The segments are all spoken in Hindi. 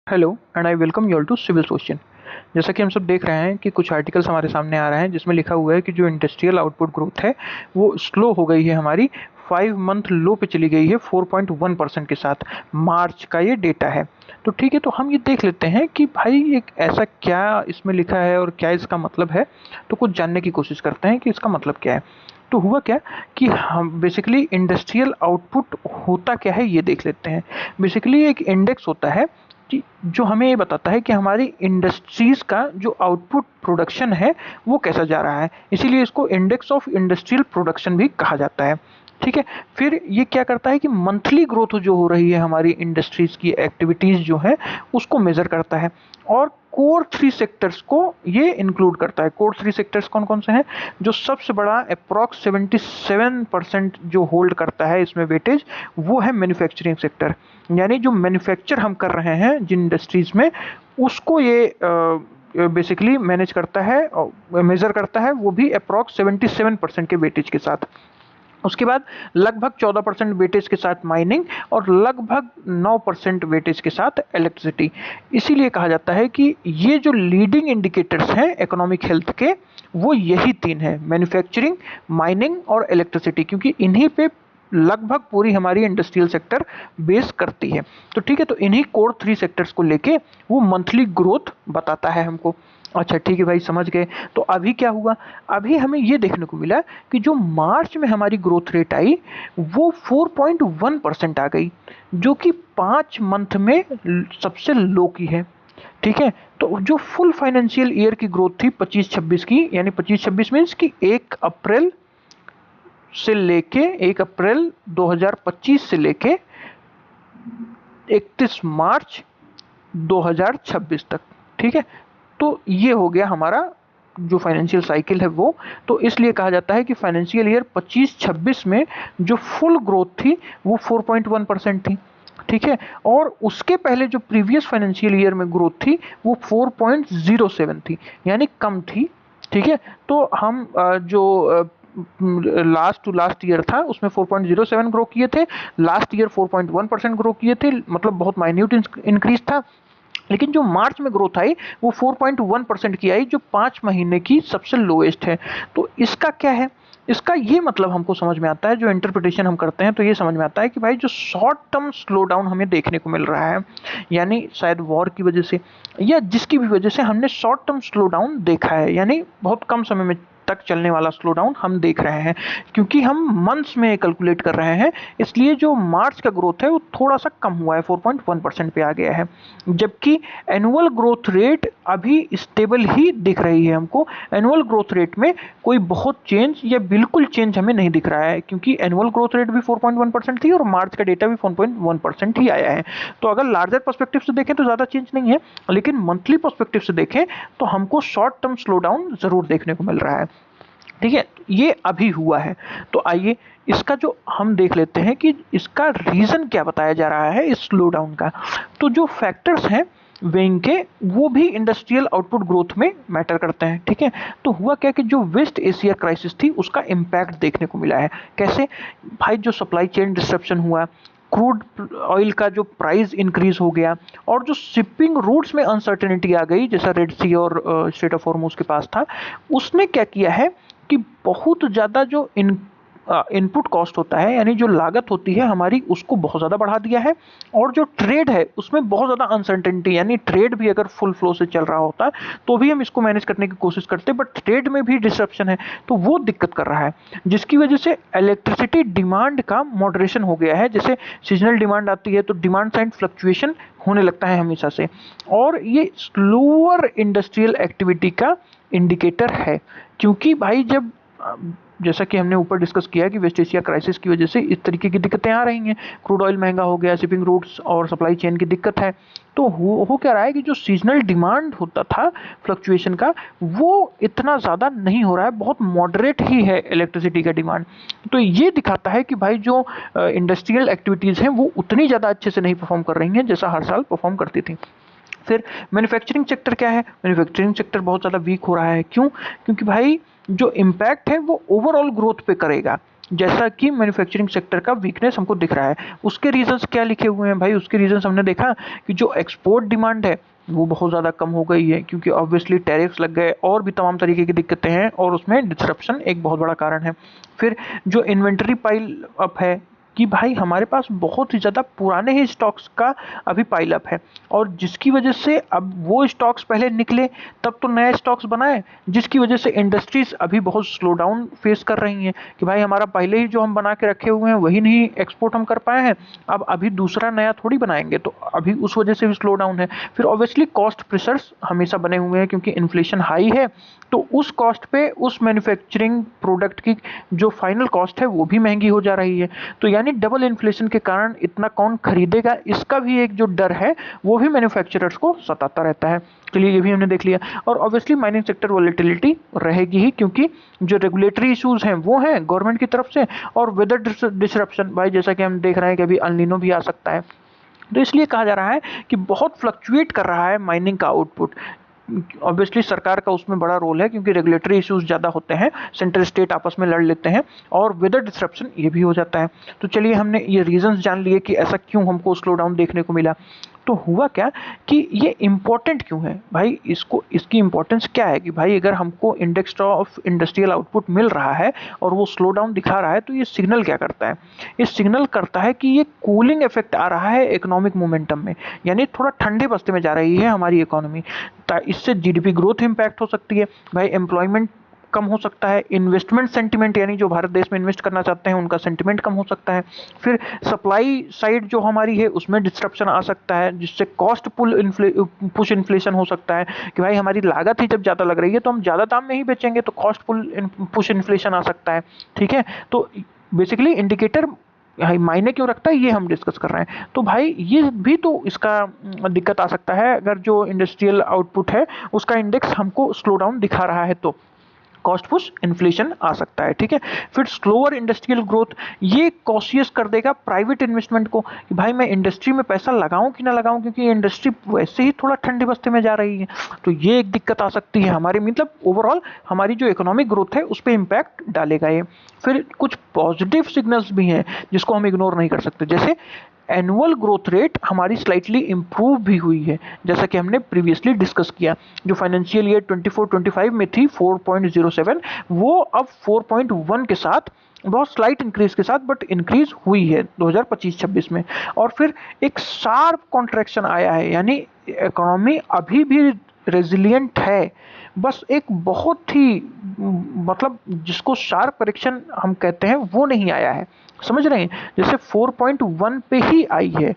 Hello and I welcome you all to civil session. जैसा कि हम सब देख रहे हैं कि कुछ आर्टिकल्स हमारे सामने आ रहे हैं जिसमें लिखा हुआ है कि जो इंडस्ट्रियल आउटपुट ग्रोथ है वो स्लो हो गई है, हमारी 5 मंथ लो पे चली गई है 4.1% के साथ। मार्च का ये डेटा है। तो ठीक है, तो हम ये देख लेते हैं कि भाई एक ऐसा क्या इसमें लिखा है और क्या इसका मतलब है। तो कुछ जानने की कोशिश करते हैं कि इसका मतलब क्या है। तो हुआ क्या कि हम बेसिकली इंडस्ट्रियल आउटपुट होता क्या है ये देख लेते हैं। बेसिकली एक इंडेक्स होता है कि जो हमें ये बताता है कि हमारी इंडस्ट्रीज का जो आउटपुट प्रोडक्शन है वो कैसा जा रहा है, इसीलिए इसको इंडेक्स ऑफ इंडस्ट्रियल प्रोडक्शन भी कहा जाता है। ठीक है, फिर ये क्या करता है कि मंथली ग्रोथ जो हो रही है हमारी इंडस्ट्रीज की एक्टिविटीज जो है उसको मेजर करता है और कोर 3 सेक्टर्स को ये इंक्लूड करता है। कोर 3 सेक्टर्स कौन कौन से हैं? जो सबसे बड़ा अप्रॉक्स 77% जो होल्ड करता है इसमें वेटेज, वो है मैन्युफैक्चरिंग सेक्टर। यानी जो मैन्युफैक्चर हम कर रहे हैं जिन इंडस्ट्रीज में, उसको ये बेसिकली मैनेज करता है, मेजर करता है, वो भी अप्रॉक्स 77% के वेटेज के साथ। उसके बाद लगभग 14% वेटेज के साथ माइनिंग और लगभग 9% वेटेज के साथ इलेक्ट्रिसिटी। इसीलिए कहा जाता है कि ये जो लीडिंग इंडिकेटर्स हैं इकोनॉमिक हेल्थ के, वो यही 3 हैं: मैन्युफैक्चरिंग, माइनिंग और इलेक्ट्रिसिटी, क्योंकि इन्हीं पे लगभग पूरी हमारी इंडस्ट्रियल सेक्टर बेस करती है। तो ठीक है, तो इन्हीं कोर 3 सेक्टर्स को लेके वो मंथली ग्रोथ बताता है हमको। अच्छा ठीक है भाई, समझ गए। तो अभी क्या हुआ? अभी हमें ये देखने को मिला कि जो मार्च में हमारी ग्रोथ रेट आई वो 4.1% आ गई, जो कि 5 मंथ में सबसे लो की है। ठीक है, तो जो फुल फाइनेंशियल ईयर की ग्रोथ थी 25-26 की, यानी 25-26 मीन्स कि 1 अप्रैल से लेके 1 अप्रैल 2025 से लेके 31 मार्च 2026 तक। ठीक है, तो ये हो गया हमारा जो फाइनेंशियल साइकिल है वो। तो इसलिए कहा जाता है कि फाइनेंशियल ईयर 25-26 में जो फुल ग्रोथ थी वो 4.1% थी। ठीक है, और उसके पहले जो प्रीवियस फाइनेंशियल ईयर में ग्रोथ थी वो 4.07 थी, यानी कम थी। ठीक है, तो हम जो लास्ट टू लास्ट ईयर था उसमें 4.07 ग्रो किए थे, लास्ट ईयर 4.1% ग्रो किए थे, मतलब बहुत माइन्यूट इंक्रीज था। लेकिन जो मार्च में ग्रोथ आई वो 4.1% की आई, जो 5 महीने की सबसे लोएस्ट है। तो इसका क्या है? इसका ये मतलब हमको समझ में आता है, जो इंटरप्रिटेशन हम करते हैं तो ये समझ में आता है कि भाई जो शॉर्ट टर्म स्लो डाउन हमें देखने को मिल रहा है, यानी शायद वॉर की वजह से या जिसकी भी वजह से हमने शॉर्ट टर्म स्लो डाउन देखा है, यानी बहुत कम समय में तक चलने वाला स्लो डाउन हम देख रहे हैं, क्योंकि हम मंथ्स में कैलकुलेट कर रहे हैं। इसलिए जो मार्च का ग्रोथ है वो थोड़ा सा कम हुआ है, 4.1% पे आ गया है, जबकि एनुअल ग्रोथ रेट अभी स्टेबल ही दिख रही है हमको। एनुअल ग्रोथ रेट में कोई बहुत चेंज या बिल्कुल चेंज हमें नहीं दिख रहा है, क्योंकि एनुअल ग्रोथ रेट भी 4.1% थी और मार्च का डेटा भी 4.1% ही आया है। तो अगर लार्जर पर्सपेक्टिव से देखें तो ज़्यादा चेंज नहीं है, लेकिन मंथली पर्सपेक्टिव से देखें तो हमको शॉर्ट टर्म स्लो डाउन ज़रूर देखने को मिल रहा है। ठीक है, ये अभी हुआ है। तो आइए इसका जो हम देख लेते हैं कि इसका रीज़न क्या बताया जा रहा है इस स्लो डाउन का। तो जो फैक्टर्स हैं वेइंग के, वो भी इंडस्ट्रियल आउटपुट ग्रोथ में मैटर करते हैं। ठीक है, तो हुआ क्या कि जो वेस्ट एशिया क्राइसिस थी उसका इम्पैक्ट देखने को मिला है। कैसे? भाई जो सप्लाई चेन डिस्ट्रप्शन हुआ, क्रूड ऑयल का जो प्राइस इंक्रीज हो गया, और जो शिपिंग रूट्स में अनसर्टेनिटी आ गई, जैसा रेड सी और स्ट्रेट ऑफ हॉर्मुज के पास था, उसने क्या किया है कि बहुत ज़्यादा जो इनपुट कॉस्ट होता है, यानी जो लागत होती है हमारी, उसको बहुत ज़्यादा बढ़ा दिया है। और जो ट्रेड है उसमें बहुत ज़्यादा अनसर्टेनिटी, यानी ट्रेड भी अगर फुल फ्लो से चल रहा होता तो भी हम इसको मैनेज करने की कोशिश करते, बट ट्रेड में भी डिसरप्शन है तो वो दिक्कत कर रहा है, जिसकी वजह से इलेक्ट्रिसिटी डिमांड का मॉडरेशन हो गया है। जैसे सीजनल डिमांड आती है तो डिमांड साइड फ्लक्चुएशन होने लगता है हमेशा से, और ये स्लोअर इंडस्ट्रियल एक्टिविटी का इंडिकेटर है। क्योंकि भाई जब जैसा कि हमने ऊपर डिस्कस किया कि वेस्ट एशिया क्राइसिस की वजह से इस तरीके की दिक्कतें आ रही हैं, क्रूड ऑयल महंगा हो गया, शिपिंग रूट्स और सप्लाई चेन की दिक्कत है, तो हो क्या रहा है कि जो सीजनल डिमांड होता था फ्लक्चुएशन का, वो इतना ज़्यादा नहीं हो रहा है, बहुत मॉडरेट ही है इलेक्ट्रिसिटी का डिमांड। तो ये दिखाता है कि भाई जो इंडस्ट्रियल एक्टिविटीज़ हैं वो उतनी ज़्यादा अच्छे से नहीं परफॉर्म कर रही हैं जैसा हर साल परफॉर्म करती थी। फिर मैन्युफैक्चरिंग सेक्टर क्या है? मैन्युफैक्चरिंग सेक्टर बहुत ज़्यादा वीक हो रहा है। क्यों? क्योंकि भाई जो इम्पैक्ट है वो ओवरऑल ग्रोथ पे करेगा, जैसा कि मैन्युफैक्चरिंग सेक्टर का वीकनेस हमको दिख रहा है। उसके रीजंस क्या लिखे हुए हैं भाई? उसके रीजंस हमने देखा कि जो एक्सपोर्ट डिमांड है वो बहुत ज़्यादा कम हो गई है, क्योंकि ऑब्वियसली टैरिफ्स लग गए और भी तमाम तरीके की दिक्कतें हैं, और उसमें डिसरप्शन एक बहुत बड़ा कारण है। फिर जो इन्वेंटरी पाइल अप है कि भाई हमारे पास बहुत ही ज़्यादा पुराने ही स्टॉक्स का अभी पाइल अप है, और जिसकी वजह से अब वो स्टॉक्स पहले निकले तब तो नए स्टॉक्स बनाए, जिसकी वजह से इंडस्ट्रीज अभी बहुत स्लो डाउन फेस कर रही हैं कि भाई हमारा पहले ही जो हम बना के रखे हुए हैं वही नहीं एक्सपोर्ट हम कर पाए हैं, अब अभी दूसरा नया थोड़ी बनाएंगे, तो अभी उस वजह से भी स्लो डाउन है। फिर ऑब्वियसली कॉस्ट प्रेशर्स हमेशा बने हुए हैं, क्योंकि इन्फ्लेशन हाई है, तो उस कॉस्ट पे उस मैन्युफैक्चरिंग प्रोडक्ट की जो फाइनल कॉस्ट है वो भी महंगी हो जा रही है। तो यानी डबल इन्फ्लेशन के कारण इतना कौन खरीदेगा, इसका भी एक जो डर है वो भी मैन्युफैक्चरर्स को सताता रहता है। चलिए ये भी हमने देख लिया। और ऑब्वियसली माइनिंग सेक्टर वॉलेटिलिटी रहेगी ही, क्योंकि जो रेगुलेटरी इश्यूज हैं वो हैं गवर्नमेंट की तरफ से, और वेदर डिसरप्शन भाई जैसा कि हम देख रहे हैं कि अभी अल नीनो भी आ सकता है। तो इसलिए कहा जा रहा है कि बहुत फ्लक्चुएट कर रहा है माइनिंग का आउटपुट। ऑब्वियसली सरकार का उसमें बड़ा रोल है, क्योंकि रेगुलेटरी इश्यूज ज़्यादा होते हैं, सेंट्रल स्टेट आपस में लड़ लेते हैं, और वेदर डिसरप्शन ये भी हो जाता है। तो चलिए हमने ये रीजंस जान लिए कि ऐसा क्यों हमको स्लो डाउन देखने को मिला। तो हुआ क्या कि ये इम्पोर्टेंट क्यों है भाई, इसको इसकी इम्पोर्टेंस क्या है कि भाई अगर हमको इंडेक्स ऑफ इंडस्ट्रियल आउटपुट मिल रहा है और वो स्लो डाउन दिखा रहा है, तो ये सिग्नल क्या करता है? ये सिग्नल करता है कि ये कूलिंग इफेक्ट आ रहा है इकोनॉमिक मोमेंटम में, यानी थोड़ा ठंडे बस्ते में जा रही है हमारी इकोनॉमी। इससे जीडीपी ग्रोथ इम्पैक्ट हो सकती है भाई, एम्प्लॉयमेंट कम हो सकता है, इन्वेस्टमेंट सेंटिमेंट यानी जो भारत देश में इन्वेस्ट करना चाहते हैं उनका सेंटिमेंट कम हो सकता है। फिर सप्लाई साइड जो हमारी है उसमें डिस्ट्रप्शन आ सकता है, जिससे कॉस्ट पुश इन्फ्लेशन हो सकता है कि भाई हमारी लागत ही जब ज़्यादा लग रही है तो हम ज़्यादा दाम में ही बेचेंगे, तो कॉस्ट पुश इन्फ्लेशन आ सकता है। ठीक है, तो बेसिकली इंडिकेटर मायने क्यों रखता है ये हम डिस्कस कर रहे हैं। तो भाई ये भी तो इसका दिक्कत आ सकता है, अगर जो इंडस्ट्रियल आउटपुट है उसका इंडेक्स हमको स्लो डाउन दिखा रहा है तो कॉस्ट पुश इन्फ्लेशन आ सकता है। ठीक है, फिर स्लोअर इंडस्ट्रियल ग्रोथ, ये कॉशियस कर देगा प्राइवेट इन्वेस्टमेंट को कि भाई मैं इंडस्ट्री में पैसा लगाऊं कि ना लगाऊं, क्योंकि इंडस्ट्री वैसे ही थोड़ा ठंडे बस्ते में जा रही है। तो ये एक दिक्कत आ सकती है हमारे, मतलब ओवरऑल हमारी जो इकोनॉमिक ग्रोथ है उस पर इम्पैक्ट डालेगा ये। फिर कुछ पॉजिटिव सिग्नल्स भी हैं जिसको हम इग्नोर नहीं कर सकते, जैसे एनुअल ग्रोथ रेट हमारी स्लाइटली इम्प्रूव भी हुई है, जैसा कि हमने प्रीवियसली डिस्कस किया। जो फाइनेंशियल ईयर 24-25 में थी 4.07, वो अब 4.1 के साथ बहुत स्लाइट इंक्रीज के साथ बट इंक्रीज हुई है 2025-26 में। और फिर एक शार्प कॉन्ट्रैक्शन आया है, यानी इकोनॉमी अभी भी रेजिलियंट है, बस एक बहुत ही मतलब जिसको शार्प करेक्शन हम कहते हैं वो नहीं आया है, समझ रहे हैं? जैसे 4.1 पे ही आई है,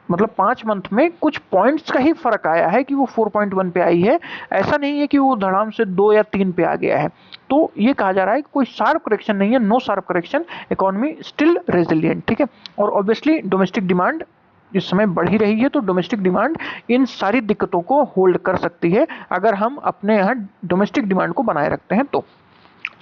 मतलब 5 मंथ में कुछ पॉइंट्स का ही फर्क आया है कि वो 4.1 पे आई है, ऐसा नहीं है कि वो धड़ाम से 2 या 3 पे आ गया है। तो ये कहा जा रहा है कि कोई शार्प करेक्शन नहीं है, no sharp correction, economy still resilient. ठीक है, और ऑब्वियसली डोमेस्टिक डिमांड इस समय बढ़ ही रही है, तो डोमेस्टिक डिमांड इन सारी दिक्कतों को होल्ड कर सकती है अगर हम अपने यहाँ डोमेस्टिक डिमांड को बनाए रखते हैं तो।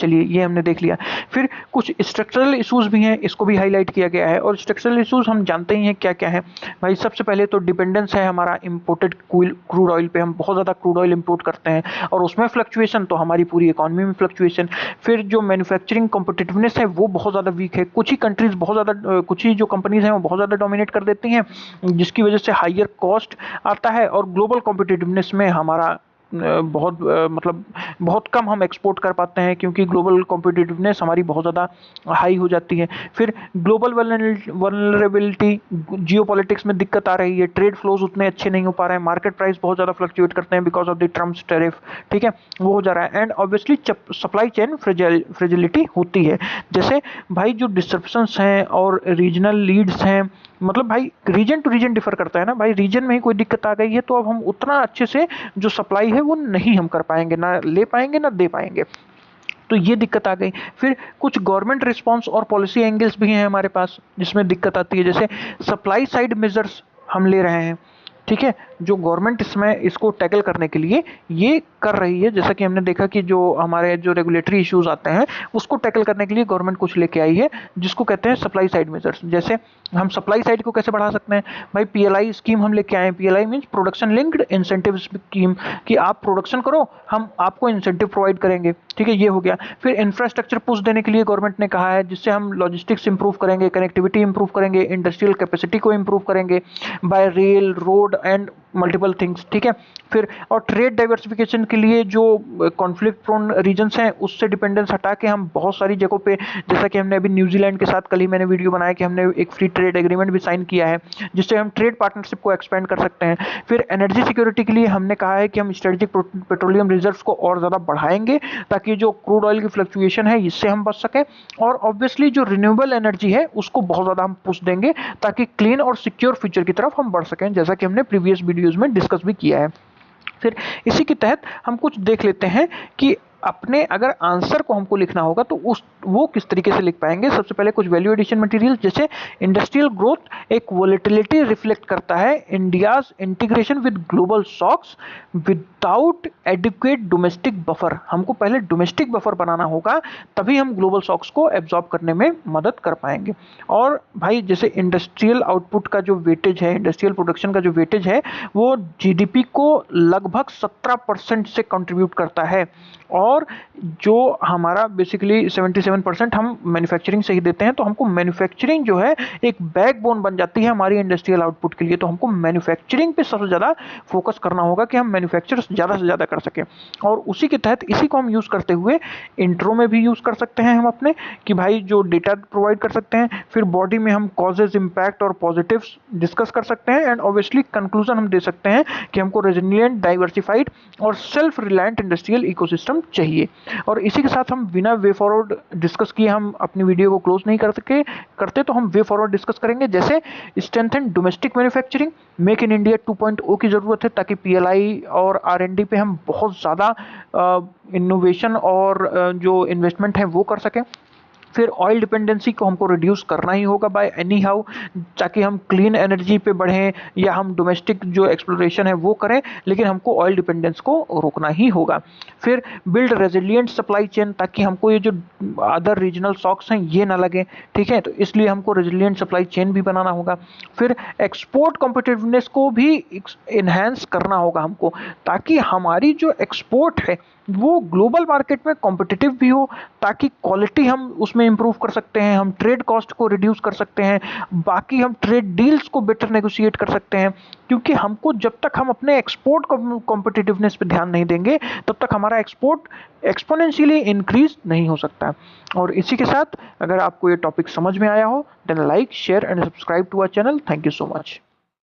चलिए ये हमने देख लिया। फिर कुछ स्ट्रक्चरल इश्यूज भी हैं, इसको भी हाईलाइट किया गया है, और स्ट्रक्चरल इश्यूज हम जानते ही हैं क्या क्या है भाई। सबसे पहले तो डिपेंडेंस है हमारा इंपोर्टेड क्रूड ऑयल पे, हम बहुत ज़्यादा क्रूड ऑयल इंपोर्ट करते हैं और उसमें फ्लक्चुएशन तो हमारी पूरी इकोनॉमी में फ्लक्चुएशन। फिर जो मैन्युफैक्चरिंग कॉम्पिटिटिवनेस है वो बहुत ज़्यादा वीक है, कुछ ही कंट्रीज बहुत ज़्यादा, कुछ ही जो कंपनीज हैं वो बहुत ज़्यादा डोमिनेट कर देती हैं, जिसकी वजह से हाइयर कॉस्ट आता है, और ग्लोबल कॉम्पिटिटिवनेस में हमारा बहुत मतलब बहुत कम हम एक्सपोर्ट कर पाते हैं, क्योंकि ग्लोबल कॉम्पिटिटिवनेस हमारी बहुत ज़्यादा हाई हो जाती है। फिर ग्लोबल वल्नरेबिलिटी, जियोपॉलिटिक्स में दिक्कत आ रही है, ट्रेड फ्लोज उतने अच्छे नहीं हो पा रहे हैं, मार्केट प्राइस बहुत ज़्यादा फ्लक्चुएट करते हैं because of the Trump's tariff. ठीक है, वो हो जा रहा है, and obviously supply chain fragility होती है, जैसे भाई जो डिस्ट्रप्शंस हैं और रीजनल लीड्स हैं, मतलब भाई रीजन टू रीजन डिफर करता है ना भाई, रीजन में ही कोई दिक्कत आ गई है तो अब हम उतना अच्छे से जो सप्लाई है वो नहीं हम कर पाएंगे, ना ले पाएंगे ना दे पाएंगे, तो ये दिक्कत आ गई। फिर कुछ गवर्नमेंट रिस्पांस और पॉलिसी एंगल्स भी हैं हमारे पास जिसमें दिक्कत आती है, जैसे सप्लाई साइड मेजर्स हम ले रहे हैं, ठीक है, जो गवर्नमेंट इसमें इसको टैकल करने के लिए ये कर रही है। जैसा कि हमने देखा कि जो हमारे जो रेगुलेटरी इश्यूज आते हैं उसको टैकल करने के लिए गवर्नमेंट कुछ लेके आई है, जिसको कहते हैं सप्लाई साइड मेजर्स। जैसे हम सप्लाई साइड को कैसे बढ़ा सकते हैं भाई, पीएलआई स्कीम हम लेके आए हैं। PLI means production linked incentive scheme, कि आप प्रोडक्शन करो, हम आपको इंसेंटिव प्रोवाइड करेंगे, ठीक है, ये हो गया। फिर इंफ्रास्ट्रक्चर पुश देने के लिए गवर्नमेंट ने कहा है, जिससे हम लॉजिस्टिक्स इंप्रूव करेंगे, कनेक्टिविटी इंप्रूव करेंगे, इंडस्ट्रियल कैपेसिटी को इंप्रूव करेंगे bye rail, road and multiple things, ठीक है। फिर और ट्रेड डाइवर्सिफिकेशन के लिए जो कॉन्फ्लिक्ट प्रोन रीजन्स हैं उससे डिपेंडेंस हटा के हम बहुत सारी जगहों पे, जैसा कि हमने अभी न्यूजीलैंड के साथ कल ही मैंने वीडियो बनाया कि हमने एक फ्री ट्रेड एग्रीमेंट भी साइन किया है, जिससे हम ट्रेड पार्टनरशिप को एक्सपेंड कर सकते हैं। फिर एनर्जी सिक्योरिटी के लिए हमने कहा है कि हम स्ट्रेटेजिक पेट्रोलियम रिजर्व्स को और ज़्यादा बढ़ाएंगे, ताकि जो क्रूड ऑयल की फ्लक्चुएशन है इससे हम बच सकें। और ऑब्वियसली जो रिन्यूएबल एनर्जी है उसको बहुत ज़्यादा हम पुश देंगे, ताकि क्लीन और सिक्योर फ्यूचर की तरफ हम बढ़ सकें, जैसा कि हमने प्रीवियस वीडियोज़ में डिस्कस भी किया है। फिर इसी के तहत हम कुछ देख लेते हैं कि अपने अगर आंसर को हमको लिखना होगा तो वो किस तरीके से लिख पाएंगे। सबसे पहले कुछ वैल्यू एडिशन मटेरियल, जैसे इंडस्ट्रियल ग्रोथ एक वोलेटिलिटी रिफ्लेक्ट करता है India's integration with global shocks without adequate domestic buffer. हमको पहले डोमेस्टिक बफर बनाना होगा, तभी हम ग्लोबल शॉक्स को एब्जॉर्ब करने में मदद कर पाएंगे। और भाई जैसे इंडस्ट्रियल आउटपुट का जो वेटेज है, इंडस्ट्रियल प्रोडक्शन का जो वेटेज है, वो जीडीपी को लगभग 17% से कंट्रीब्यूट करता है, और जो हमारा बेसिकली 77% हम मैन्युफैक्चरिंग से ही देते हैं। तो हमको मैन्युफैक्चरिंग जो है एक बैकबोन बन जाती है हमारी इंडस्ट्रियल आउटपुट के लिए। तो हमको मैन्युफैक्चरिंग पे सबसे ज़्यादा फोकस करना होगा कि हम मैन्युफैक्चर ज़्यादा से ज़्यादा कर सकें। और उसी के तहत इसी को हम यूज़ करते हुए इंट्रो में भी यूज़ कर सकते हैं हम अपने, कि भाई जो डेटा प्रोवाइड कर सकते हैं। फिर बॉडी में हम कॉजेज, इम्पैक्ट और पॉजिटिव्स डिस्कस कर सकते हैं। एंड ऑब्वियसली कंक्लूजन हम दे सकते हैं कि हमको रेजिलिएंट, डाइवर्सिफाइड और सेल्फ रिलायंट इंडस्ट्रियल इकोसिस्टम चाहिए। और इसी के साथ हम बिना वे फॉरवर्ड डिस्कस किए हम अपनी वीडियो को क्लोज नहीं करते, तो हम वे फॉरवर्ड डिस्कस करेंगे। जैसे strengthen domestic manufacturing, make in India 2.0 की ज़रूरत है, ताकि पीएलआई और आरएनडी पे हम बहुत ज़्यादा इनोवेशन और जो इन्वेस्टमेंट है वो कर सकें। फिर ऑयल डिपेंडेंसी को हमको रिड्यूस करना ही होगा बाय एनी हाउ, ताकि हम क्लीन एनर्जी पे बढ़ें या हम डोमेस्टिक जो एक्सप्लोरेशन है वो करें, लेकिन हमको ऑयल डिपेंडेंस को रोकना ही होगा। फिर बिल्ड रेजिलिएंट सप्लाई चेन, ताकि हमको ये जो अदर रीजनल शॉक्स हैं ये ना लगे, ठीक है, तो इसलिए हमको रेजिलिएंट सप्लाई चेन भी बनाना होगा। फिर एक्सपोर्ट कॉम्पिटिटिवनेस को भी इन्हेंस करना होगा हमको, ताकि हमारी जो एक्सपोर्ट है वो ग्लोबल मार्केट में कॉम्पिटिटिव भी हो, ताकि क्वालिटी हम उसमें इंप्रूव कर सकते हैं, हम ट्रेड कॉस्ट को रिड्यूस कर सकते हैं, बाकी हम ट्रेड डील्स को बेटर नेगोशिएट कर सकते हैं। क्योंकि हमको जब तक हम अपने एक्सपोर्ट कॉम्पिटिटिवनेस पे ध्यान नहीं देंगे, तब तक हमारा एक्सपोर्ट एक्सपोनेंशियली इंक्रीज नहीं हो सकता। और इसी के साथ अगर आपको ये टॉपिक समझ में आया हो, then like, share and subscribe to our channel. Thank you so much.